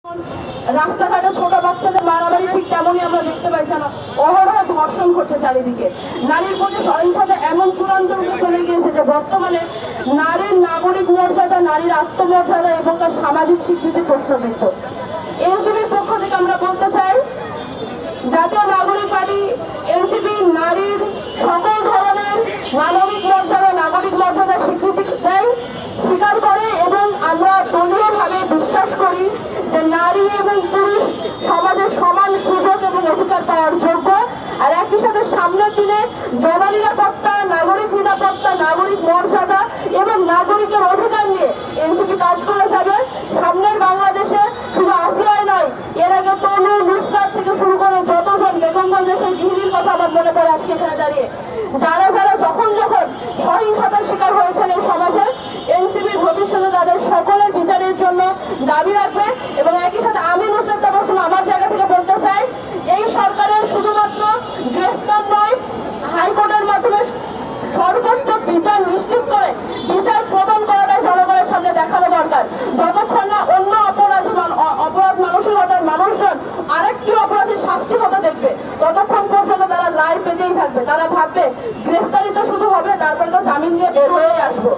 রাস্তাঘাটে ছোট বাচ্চাদের মারামারি ঠিক তেমনই আমরা দেখতে পাই, কেন অহরহ ধর্ষণ করছে চারিদিকে। নারীর প্রতি সহিংসতা এমন চূড়ান্ত রূপে চলে গিয়েছে যে বর্তমানে নারীর নাগরিক মর্যাদা, নারীর আত্মমর্যাদা এবং তার সামাজিক স্বীকৃতি প্রশ্নবিদ্ধ। এনসিপির পক্ষ থেকে আমরা বলতে চাই, জাতীয় নাগরিক পার্টি এনসিপি নারীর সকল ধরনের মানবিক মর্যাদা, নাগরিক মর্যাদা স্বীকৃতি দেয়, স্বীকার করে এবং আমরা দলীয়ভাবে বিশ্বাস করি যে নারী এবং পুরুষ সমাজের সমান সুযোগ এবং অধিকার পাওয়ার যোগ্য। আর একই সাথে সামনের দিনে জননিরাপত্তা, নাগরিক নিরাপত্তা, নাগরিক মর্যাদা এবং নাগরিকের অধিকার নিয়ে এনসিপি কাজ করে যাবে। সামনের বাংলাদেশে শুধু আসিয়ায় নয়, এর আগে তনু, নুসরাত থেকে শুরু করে যতজন বেগমগঞ্জের সেই গৃহিণীর কথা আমার মনে পড়ে আজকে এখানে দাঁড়িয়ে, যারা যখন সহিংসতার শিকার হয়েছেন এই সমাজে, এনসিপির ভবিষ্যতে তাদের সকলের বিচারের জন্য দাবি রাখবে। এবং একই সাথে আমি নুসরাত তাবাসসুম আমার জায়গা থেকে বলতে চাই, এই সরকারের শুধুমাত্র গ্রেফতার নয়, হাইকোর্টের মাধ্যমে সর্বোচ্চ বিচার নিশ্চিত করে বিচার প্রদান করাটাই জনগণের সামনে দেখানো দরকার। যতক্ষণ না অন্য অপরাধ মানসিকতার মানুষজন আরেকটি অপরাধের শাস্তি হতে দেখবে, ততক্ষণ পর্যন্ত তারা লাই পেতেই থাকবে। তারা ভাববে গ্রেফতারি তো শুধু হবে, তারপরে তো জামিন নিয়ে বের হয়ে আসবো,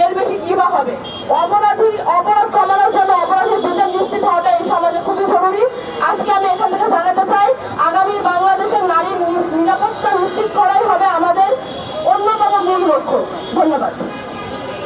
এর বেশি কি বা হবে। অপরাধ কমানোর জন্য অপরাধের বিচার নিশ্চিত হওয়াটা এই